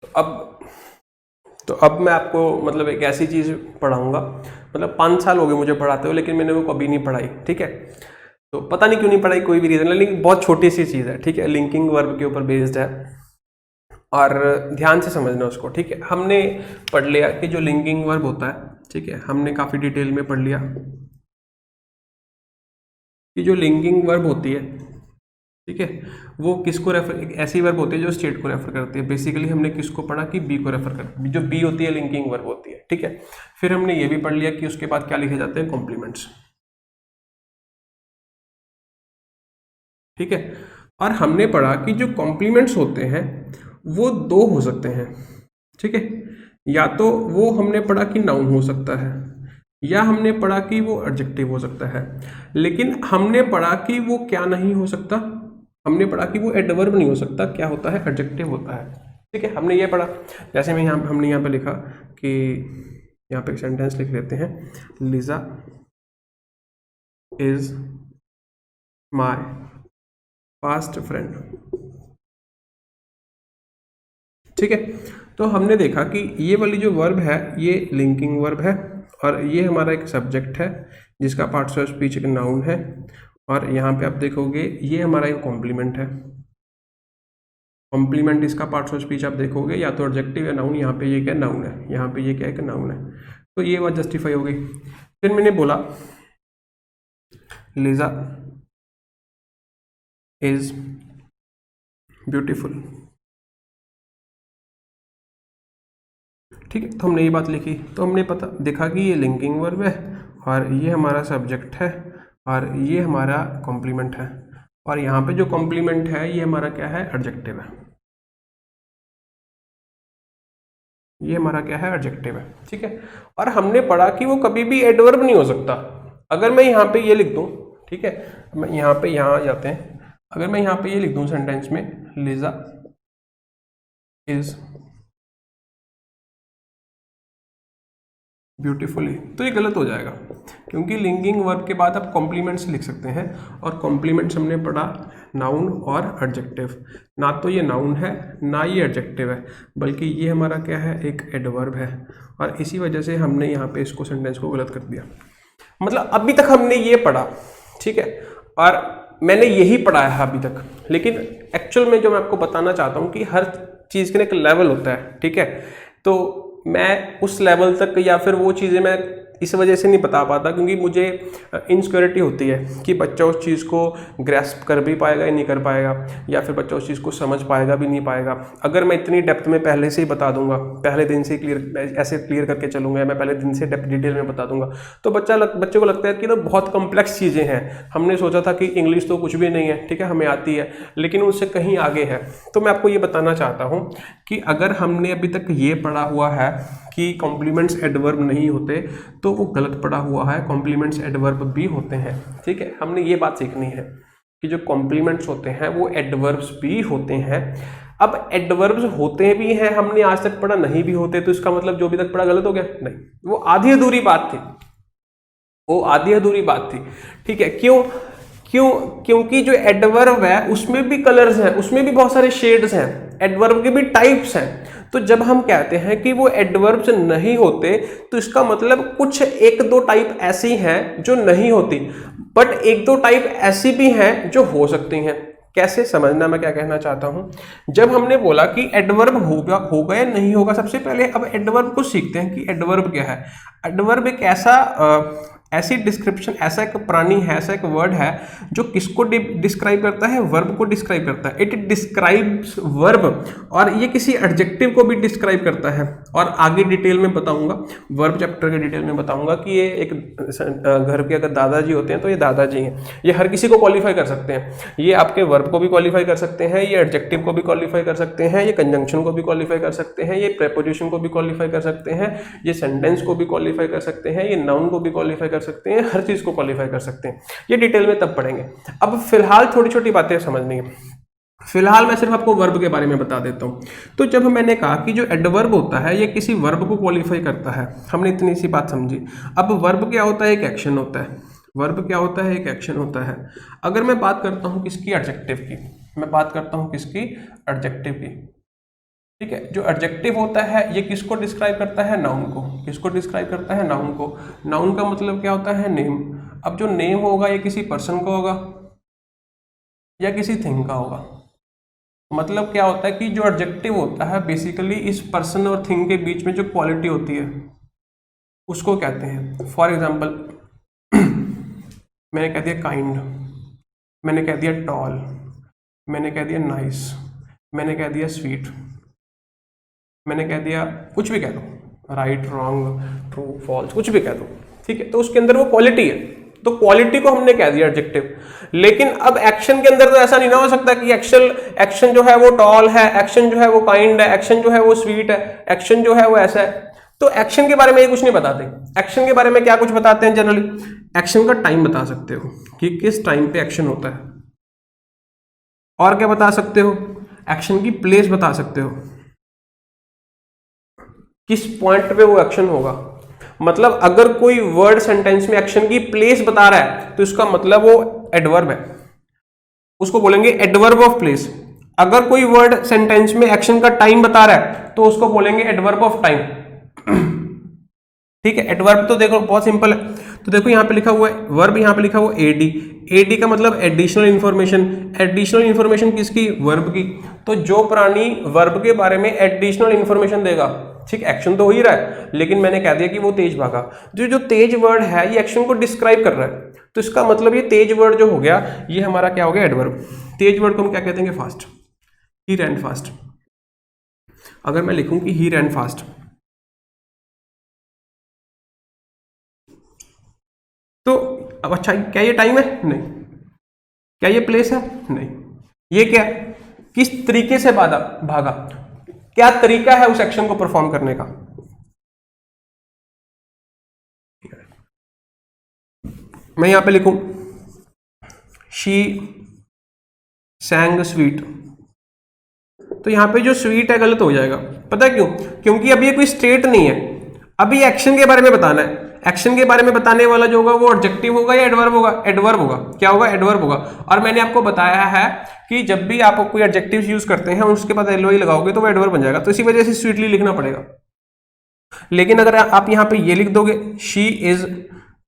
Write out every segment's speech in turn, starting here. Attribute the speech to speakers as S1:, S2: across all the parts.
S1: तो अब मैं आपको मतलब एक ऐसी चीज़ पढ़ाऊंगा, मतलब 5 साल हो गए मुझे पढ़ाते हो, लेकिन मैंने वो कभी नहीं पढ़ाई, ठीक है। तो पता नहीं क्यों नहीं पढ़ाई, कोई भी रीज़न, लेकिन बहुत छोटी सी चीज़ है, ठीक है, लिंकिंग वर्ब के ऊपर बेस्ड है, और ध्यान से समझना उसको, ठीक है। हमने पढ़ लिया कि जो लिंकिंग वर्ब होता है, ठीक है, हमने काफ़ी डिटेल में पढ़ लिया कि जो लिंकिंग वर्ब होती है, ठीक है, वो किसको रेफर, एक ऐसी वर्ब होती है जो स्टेट को रेफर करती है। बेसिकली हमने किसको पढ़ा कि बी को रेफर करती है, जो बी होती है लिंकिंग वर्ब होती है, ठीक है। फिर हमने ये भी पढ़ लिया कि उसके बाद क्या लिखे जाते हैं, कॉम्प्लीमेंट्स, ठीक है। और हमने पढ़ा कि जो कॉम्प्लीमेंट्स होते हैं वो दो हो सकते हैं, ठीक है। या तो वो हमने पढ़ा कि नाउन हो सकता है, या हमने पढ़ा कि वो एडजेक्टिव हो सकता है, लेकिन हमने पढ़ा कि वो क्या नहीं हो सकता, हमने पढ़ा कि वो एडवर्ब नहीं हो सकता, क्या होता है, एडजेक्टिव होता है, ठीक है। हमने ये पढ़ा, जैसे मैं यहाँ हमने यहाँ पे लिखा कि यहाँ पे एक सेंटेंस लिख लेते हैं, Lija is my fast friend, ठीक है। तो हमने देखा कि ये वाली जो वर्ब है ये लिंकिंग वर्ब है, और ये हमारा एक सब्जेक्ट है जिसका पार्ट्स ऑफ स्पीच एक नाउन है, और यहाँ पे आप देखोगे ये हमारा एक कॉम्प्लीमेंट है। कॉम्प्लीमेंट इसका पार्ट्स ऑफ स्पीच आप देखोगे या तो एडजेक्टिव या नाउन, यहाँ पे ये क्या नाउन है, यहाँ पे ये क्या है कि नाउन है। तो ये बात जस्टिफाई हो गई। फिर मैंने बोला लिजा इज ब्यूटीफुल, ठीक है। तो हमने ये बात लिखी, तो हमने पता देखा कि ये लिंकिंग वर्ब है, और ये हमारा सब्जेक्ट है, और ये हमारा कॉम्प्लीमेंट है, और यहाँ पे जो कॉम्प्लीमेंट है ये हमारा क्या है, एडजेक्टिव है, ये हमारा क्या है, एडजेक्टिव है, ठीक है। और हमने पढ़ा कि वो कभी भी एडवर्ब नहीं हो सकता। अगर मैं यहाँ पे ये लिख दूँ, ठीक है, मैं यहाँ पे यहाँ आ जाते हैं, अगर मैं यहाँ पे ये लिख दूँ सेंटेंस में, लिजा इज ब्यूटीफुली, तो ये गलत हो जाएगा, क्योंकि लिंकिंग वर्ब के बाद आप कॉम्प्लीमेंट्स लिख सकते हैं, और कॉम्प्लीमेंट्स हमने पढ़ा नाउन और एडजेक्टिव, ना तो ये नाउन है ना ये एडजेक्टिव है, बल्कि ये हमारा क्या है, एक एडवर्ब है, और इसी वजह से हमने यहाँ पे इसको सेंटेंस को गलत कर दिया। मतलब अभी तक हमने ये पढ़ा, ठीक है, और मैंने यही पढ़ा है अभी तक, लेकिन एक्चुअल में जो मैं आपको बताना चाहता हूँ कि हर चीज़ का एक लेवल होता है, ठीक है। तो मैं उस लेवल तक या फिर वो चीज़ें मैं इस वजह से नहीं बता पाता क्योंकि मुझे इनसिक्योरिटी होती है कि बच्चा उस चीज़ को ग्रैस्प कर भी पाएगा या नहीं कर पाएगा, या फिर बच्चा उस चीज़ को समझ पाएगा भी नहीं पाएगा। अगर मैं इतनी डेप्थ में पहले से ही बता दूंगा, पहले दिन से क्लियर ऐसे क्लियर करके चलूंगा, मैं पहले दिन से डेप्थ डिटेल में बता दूंगा, तो बच्चे को लगता है कि ना बहुत कॉम्प्लेक्स चीज़ें हैं, हमने सोचा था कि इंग्लिश तो कुछ भी नहीं है, ठीक है, हमें आती है, लेकिन उससे कहीं आगे है। तो मैं आपको ये बताना चाहता हूँ कि अगर हमने अभी तक ये पढ़ा हुआ है कि कॉम्प्लीमेंट्स एडवर्ब नहीं होते, तो वो गलत पढ़ा हुआ है, कॉम्प्लीमेंट्स एडवर्ब भी होते हैं, ठीक है। हमने ये बात सीखनी है कि जो कॉम्प्लीमेंट्स होते हैं वो एडवर्ब्स भी होते हैं। अब एडवर्ब्स होते भी हैं, हमने आज तक पढ़ा, नहीं भी होते, तो इसका मतलब जो अभी तक पढ़ा गलत हो गया? नहीं, वो आधी अधूरी बात थी, वो आधी अधूरी बात थी, ठीक है। क्यों क्यों क्योंकि जो एडवर्ब है उसमें भी कलर्स हैं, उसमें भी बहुत सारे शेड्स हैं, एडवर्ब के भी टाइप्स हैं। तो जब हम कहते हैं कि वो एडवर्ब्स नहीं होते, तो इसका मतलब कुछ एक दो टाइप ऐसी हैं जो नहीं होती, बट एक दो टाइप ऐसी भी हैं जो हो सकती हैं। कैसे समझना मैं क्या कहना चाहता हूं। जब हमने बोला कि एडवर्ब होगा या नहीं होगा, सबसे पहले अब एडवर्ब को सीखते हैं कि एडवर्ब क्या है। एडवर्ब एक ऐसी डिस्क्रिप्शन, ऐसा एक प्राणी है, ऐसा एक वर्ड है जो किसको डिस्क्राइब करता है, वर्ब को डिस्क्राइब करता है। इट डिस्क्राइब्स वर्ब, और ये किसी एडजेक्टिव को भी डिस्क्राइब करता है, और आगे डिटेल में बताऊंगा, वर्ब चैप्टर के डिटेल में बताऊंगा कि ये एक घर के अगर दादाजी होते हैं तो ये दादाजी हैं, ये हर किसी को क्वालिफाई कर सकते हैं, ये आपके वर्ब को भी क्वालिफाई कर सकते हैं, ये एडजेक्टिव को भी क्वालिफाई कर सकते हैं, ये कंजंक्शन को भी क्वालिफाई कर सकते हैं, ये प्रेपोजिशन को भी क्वालिफाई कर सकते हैं, ये सेंटेंस को भी क्वालिफाई कर सकते हैं, ये नाउन को भी क्वालिफाई कर सकते हैं, हर चीज को क्वालिफाई कर सकते हैं। ये डिटेल में तब पढ़ेंगे। अब फिलहाल छोटी छोटी बातें समझनी है, फिलहाल मैं सिर्फ आपको वर्ब के बारे में बता देता हूं। तो जब मैंने कहा कि जो एडवर्ब होता है ये किसी वर्ब को क्वालिफाई करता है, हमने इतनी सी बात समझी। अब वर्ब क्या होता है, एक एक्शन होता है। वर्ब क्या होता है, एक एक्शन होता है। अगर मैं बात करता हूं किसकी, एडजेक्टिव की, मैं बात करता हूं किसकी, एडजेक्टिव की, ठीक है। जो एडजेक्टिव होता है ये किसको डिस्क्राइब करता है? नाउन को। किसको डिस्क्राइब करता है? नाउन को। नाउन का मतलब क्या होता है? नेम। अब जो नेम होगा ये किसी पर्सन का होगा या किसी थिंग का होगा। मतलब क्या होता है कि जो एडजेक्टिव होता है बेसिकली इस पर्सन और थिंग के बीच में जो क्वालिटी होती है उसको कहते हैं। फॉर एग्जाम्पल मैंने कह दिया काइंड, मैंने कह दिया टॉल, मैंने कह दिया नाइस, मैंने कह दिया स्वीट, मैंने कह दिया कुछ भी कह दो, राइट, रॉन्ग, ट्रू, फॉल्स, कुछ भी कह दो, ठीक है। तो उसके अंदर वो क्वालिटी है, तो क्वालिटी को हमने कह दिया एडजेक्टिव। लेकिन अब एक्शन के अंदर तो ऐसा नहीं ना हो सकता कि एक्शन जो है वो टॉल है, एक्शन जो है वो काइंड है, एक्शन जो है वो स्वीट है, एक्शन जो है वो ऐसा है। तो एक्शन के बारे में ये कुछ नहीं बताते। एक्शन के बारे में क्या कुछ बताते हैं जनरली? एक्शन का टाइम बता सकते हो कि किस टाइम पे एक्शन होता है। और क्या बता सकते हो? एक्शन की प्लेस बता सकते हो, किस पॉइंट पे वो एक्शन होगा। मतलब अगर कोई वर्ड सेंटेंस में एक्शन की प्लेस बता रहा है तो इसका मतलब वो एडवर्ब है, उसको बोलेंगे एडवर्ब ऑफ प्लेस। अगर कोई वर्ड सेंटेंस में एक्शन का टाइम बता रहा है तो उसको बोलेंगे एडवर्ब ऑफ टाइम। ठीक है। एडवर्ब तो देखो बहुत सिंपल है। तो देखो यहाँ पे लिखा हुआ है वर्ब, यहाँ पे लिखा हुआ एडी। एडी का मतलब एडिशनल इंफॉर्मेशन। एडिशनल इंफॉर्मेशन किसकी? वर्ब की। तो जो प्राणी वर्ब के बारे में एडिशनल इंफॉर्मेशन देगा, ठीक, एक्शन तो हो ही रहा है लेकिन मैंने कह दिया कि वो तेज भागा। जो तेज वर्ड है ये एक्शन को डिस्क्राइब कर रहा है, तो इसका मतलब ये तेज वर्ड जो हो गया ये हमारा क्या हो गया? एडवर्ब। तेज वर्ड को हम क्या कहते हैं? फास्ट। ही रैन फास्ट। अगर मैं लिखूं कि ही रैन फास्ट, तो अब अच्छा क्या ये टाइम है? नहीं। क्या ये प्लेस है? नहीं। ये क्या है? किस तरीके से भागा, क्या तरीका है उस एक्शन को परफॉर्म करने का। मैं यहां पे लिखूं शी सैंग स्वीट, तो यहां पे जो स्वीट है गलत हो जाएगा। पता है क्यों? क्योंकि अभी ये कोई स्टेट नहीं है, अभी एक्शन के बारे में बताना है। एक्शन के बारे में बताने वाला जो होगा वो एडजेक्टिव होगा या एडवर्ब होगा? एडवर्ब होगा। क्या होगा? एडवर्ब होगा। और मैंने आपको बताया है कि जब भी आप कोई एडजेक्टिव यूज करते हैं उसके बाद एलओई लगाओगे तो वो एडवर्ब बन जाएगा, तो इसी वजह से स्वीटली लिखना पड़ेगा। लेकिन अगर आप यहाँ पे ये लिख दोगे शी इज,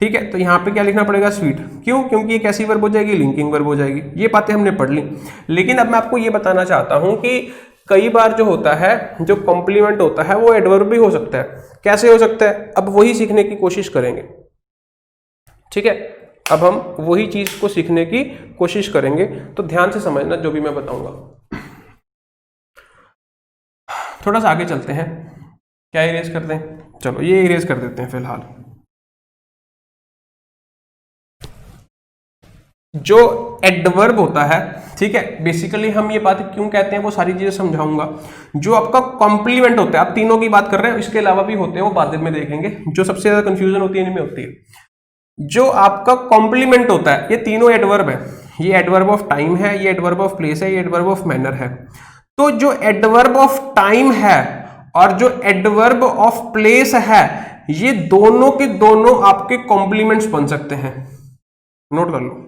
S1: ठीक है, तो यहाँ पे क्या लिखना पड़ेगा? स्वीट। क्यों? क्योंकि ये कैसी वर्ब हो जाएगी? लिंकिंग वर्ब हो जाएगी। ये बातें हमने पढ़ ली। लेकिन अब मैं आपको ये बताना चाहता हूं कि कई बार जो होता है, जो कॉम्प्लीमेंट होता है वो एडवर्ब भी हो सकता है। कैसे हो सकता है? अब वही सीखने की कोशिश करेंगे, ठीक है। अब हम वही चीज को सीखने की कोशिश करेंगे, तो ध्यान से समझना जो भी मैं बताऊंगा। थोड़ा सा आगे चलते हैं। क्या इरेज करते हैं? चलो ये इरेज कर देते हैं फिलहाल। जो एडवर्ब होता है, ठीक है, बेसिकली हम ये बात क्यों कहते हैं वो सारी चीजें समझाऊंगा। जो आपका कॉम्प्लीमेंट होता है, आप तीनों की बात कर रहे हैं, इसके अलावा भी होते हैं, वो बाद में देखेंगे। जो सबसे ज्यादा कंफ्यूजन होती है इनमें होती है। जो आपका कॉम्प्लीमेंट होता है, ये तीनों एडवर्ब है। ये एडवर्ब ऑफ टाइम है, ये एडवर्ब ऑफ प्लेस है, ये एडवर्ब ऑफ मैनर है। तो जो एडवर्ब ऑफ टाइम है और जो एडवर्ब ऑफ प्लेस है, ये दोनों के दोनों आपके कॉम्प्लीमेंट्स बन सकते हैं। नोट कर लो।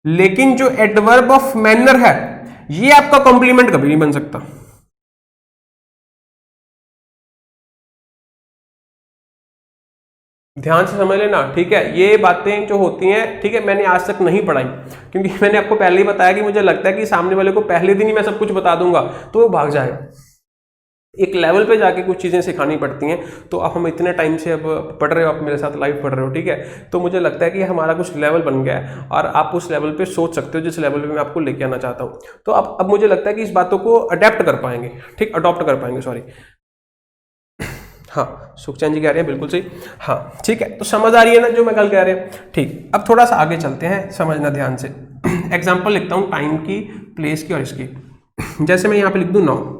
S1: लेकिन जो एडवर्ब ऑफ मैनर है ये आपका कॉम्प्लीमेंट कभी नहीं बन सकता। ध्यान से समझ लेना, ठीक है। ये बातें जो होती हैं, ठीक है, मैंने आज तक नहीं पढ़ाई, क्योंकि मैंने आपको पहले ही बताया कि मुझे लगता है कि सामने वाले को पहले दिन ही मैं सब कुछ बता दूंगा तो वो भाग जाएगा। एक लेवल पे जाके कुछ चीज़ें सिखानी पड़ती हैं। तो अब हम इतने टाइम से अब पढ़ रहे हो, आप मेरे साथ लाइव पढ़ रहे हो, ठीक है, तो मुझे लगता है कि हमारा कुछ लेवल बन गया है और आप उस लेवल पे सोच सकते हो जिस लेवल पे मैं आपको लेके आना चाहता हूँ। तो अब मुझे लगता है कि इस बातों को अडेप्ट कर पाएंगे, ठीक, अडॉप्ट कर पाएंगे, सॉरी। हाँ, सुखचैन जी कह रहे हैं बिल्कुल सही। हाँ ठीक है, तो समझ आ रही है ना जो मैं कल कह रहे हैं। ठीक, अब थोड़ा सा आगे चलते हैं, समझना ध्यान से। एग्जाम्पल लिखता हूँ टाइम की, प्लेस की और इसकी। जैसे मैं यहाँ पे लिख दूँ नाउ,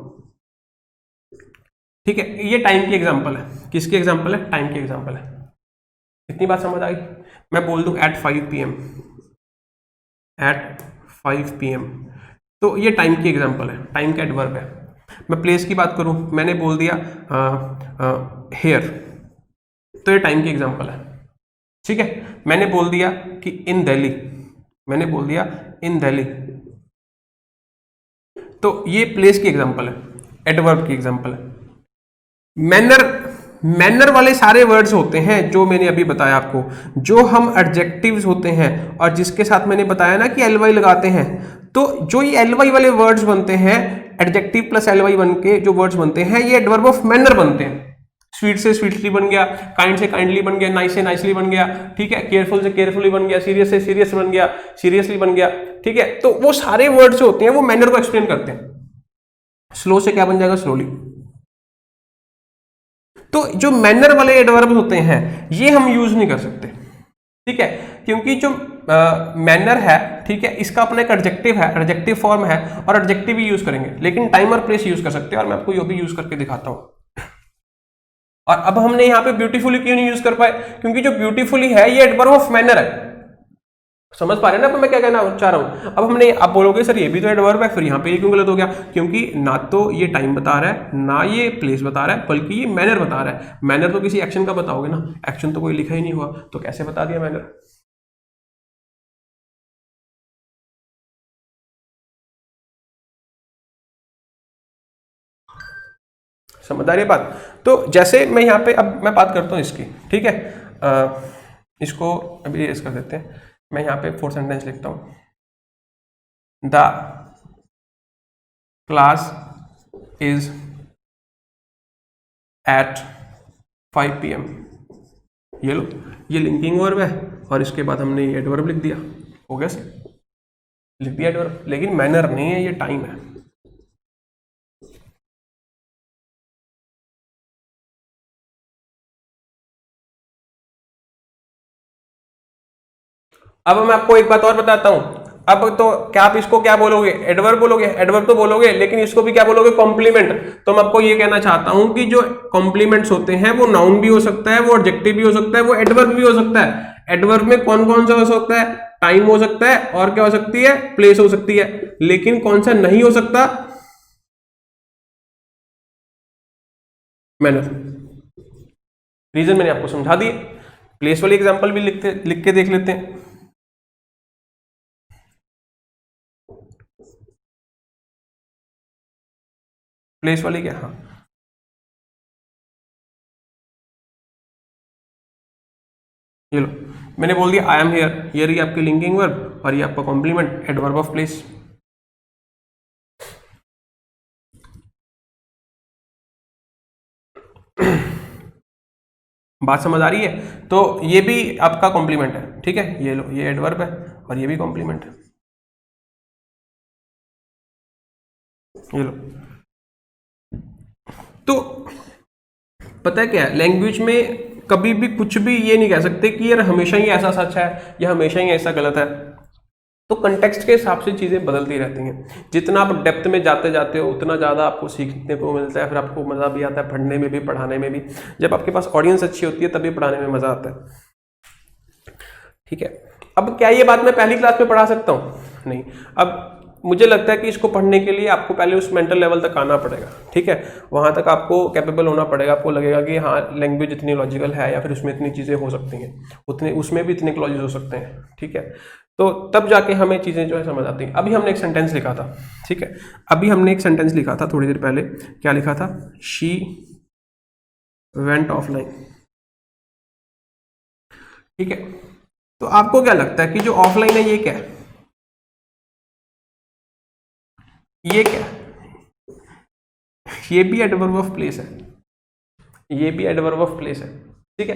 S1: ठीक है, ये टाइम की एग्जाम्पल है। किसकी एग्जाम्पल है? टाइम की एग्जाम्पल है। इतनी बात समझ आ गई? मैं बोल दूं एट 5 PM, एट 5 PM, तो ये टाइम की एग्जाम्पल है, टाइम का एडवर्ब है। मैं प्लेस की बात करूं, मैंने बोल दिया हेयर, तो ये टाइम की एग्जाम्पल है, ठीक है। मैंने बोल दिया कि इन दिल्ली, मैंने बोल दिया इन दिल्ली, तो ये प्लेस की एग्जांपल है, एडवर्ब की एग्जांपल है। मैनर, मैनर वाले सारे वर्ड्स होते हैं जो मैंने अभी बताया आपको, जो हम एडजेक्टिव्स होते हैं और जिसके साथ मैंने बताया ना कि एल वाई लगाते हैं, तो जो ये एल वाई वाले वर्ड्स बनते हैं, एडजेक्टिव प्लस एल वाई बन के जो वर्ड्स बनते हैं, ये एडवर्ब ऑफ मैनर बनते हैं। स्वीट से स्वीटली बन गया, काइंड से काइंडली बन गया, नाइस से नाइसली बन गया, ठीक है, केयरफुल से केयरफुली बन गया, सीरियस से सीरियस बन गया, सीरियसली बन गया, ठीक है। तो वो सारे वर्ड्स जो होते हैं वो मैनर को एक्सप्लेन करते हैं। स्लो से क्या बन जाएगा, स्लोली। तो जो मैनर वाले एडवर्ब होते हैं ये हम यूज नहीं कर सकते, ठीक है, क्योंकि जो मैनर है, ठीक है, इसका अपना एक एडजेक्टिव है, एडजेक्टिव फॉर्म है, और एडजेक्टिव ही यूज करेंगे, लेकिन टाइम और प्लेस यूज कर सकते हैं, और मैं आपको ये भी यूज करके दिखाता हूं। और अब हमने यहाँ पे ब्यूटीफुली क्यों नहीं यूज कर पाए, क्योंकि जो ब्यूटीफुली है ये एडवर्ब ऑफ मैनर है। समझ पा रहे हैं ना मैं क्या कहना चाह रहा हूं। अब हमने, आप बोलोगे सर ये भी तो एडवर्ब है, फिर यहाँ पे ये क्यों गलत हो गया, क्योंकि ना तो ये टाइम बता रहा है ना ये प्लेस बता रहा है, बल्कि ये मैनर बता रहा है। मैनर तो किसी एक्शन का बताओगे ना, एक्शन तो कोई लिखा ही नहीं हुआ, तो कैसे बता दिया मैनर। समझ आ रही है बात। तो जैसे मैं यहाँ पे, अब मैं बात करता हूँ इसकी, ठीक है, इसको अभी इस कर देते हैं। मैं यहाँ पे 4 सेंटेंस लिखता हूँ। The class is at 5 PM। ये लो, ये लिंकिंग वर्ब है, और इसके बाद हमने ये एडवर्ब लिख दिया, हो गया सर, लिख दिया एडवर्ब, लेकिन मैनर नहीं है, ये टाइम है। अब मैं आपको एक बात और बताता हूं। अब तो क्या आप इसको क्या बोलोगे, एडवर्ब बोलोगे, एडवर्ब तो बोलोगे, लेकिन इसको भी क्या बोलोगे, कॉम्प्लीमेंट। तो मैं आपको ये कहना चाहता हूं कि जो कॉम्प्लीमेंट्स होते हैं वो नाउन भी हो सकता है, वो एडजेक्टिव भी हो सकता है, वो एडवर्ब भी हो सकता है। एडवर्ब में कौन कौन सा हो सकता है, टाइम हो सकता है, और क्या हो सकती है, प्लेस हो सकती है, लेकिन कौन सा नहीं हो सकता, मैनर। रीजन मैंने आपको समझा दिए। प्लेस वाली एग्जांपल भी लिख के देख लेते हैं। प्लेस वाली क्या, हाँ, ये लो, मैंने बोल दिया आई एम हियर, ये रही आपकी लिंकिंग वर्ब, और ये आपका कॉम्प्लीमेंट, एडवर्ब ऑफ प्लेस। बात समझ आ रही है। तो ये भी आपका कॉम्प्लीमेंट है, ठीक है, ये लो, ये एडवर्ब है, और ये भी कॉम्प्लीमेंट है, ये लो। तो पता है क्या है, लैंग्वेज में कभी भी कुछ भी ये नहीं कह सकते कि यार हमेशा ही ऐसा सच है या हमेशा ही ऐसा गलत है। तो कंटेक्स्ट के हिसाब से चीज़ें बदलती रहती हैं। जितना आप डेप्थ में जाते जाते हो उतना ज़्यादा आपको सीखने को मिलता है, फिर आपको मज़ा भी आता है पढ़ने में भी, पढ़ाने में भी। जब आपके पास ऑडियंस अच्छी होती है तभी पढ़ाने में मज़ा आता है, ठीक है। अब क्या ये बात मैं पहली क्लास में पढ़ा सकता हूँ, नहीं। अब मुझे लगता है कि इसको पढ़ने के लिए आपको पहले उस मेंटल लेवल तक आना पड़ेगा, ठीक है, वहाँ तक आपको कैपेबल होना पड़ेगा। आपको लगेगा कि हाँ लैंग्वेज इतनी लॉजिकल है, या फिर उसमें इतनी चीज़ें हो सकती हैं, उतने उसमें भी इतने क्लॉजेज हो सकते हैं, ठीक है। तो तब जाके हमें चीज़ें जो है समझ आती हैं। अभी हमने एक सेंटेंस लिखा था, ठीक है, अभी हमने एक सेंटेंस लिखा था थोड़ी देर पहले। क्या लिखा था, शी वेंट ऑफलाइन, ठीक है। तो आपको क्या लगता है कि जो ऑफलाइन है ये क्या है, ये क्या है, ये भी एडवर्ब ऑफ प्लेस है, ये भी एडवर्ब ऑफ प्लेस है, ठीक है।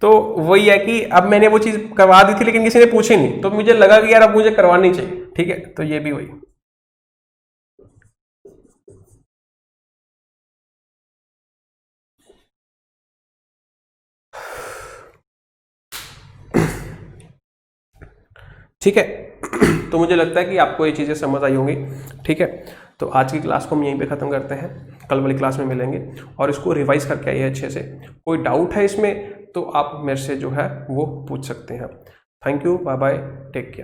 S1: तो वही है कि अब मैंने वो चीज करवा दी थी लेकिन किसी ने पूछी नहीं, तो मुझे लगा कि यार अब मुझे करवानी चाहिए, ठीक है। तो ये भी वही, ठीक है। तो मुझे लगता है कि आपको ये चीज़ें समझ आई होंगी, ठीक है। तो आज की क्लास को हम यहीं पे ख़त्म करते हैं, कल वाली क्लास में मिलेंगे और इसको रिवाइज करके आइए अच्छे से। कोई डाउट है इसमें तो आप मेरे से जो है वो पूछ सकते हैं। Thank you, bye bye, take care.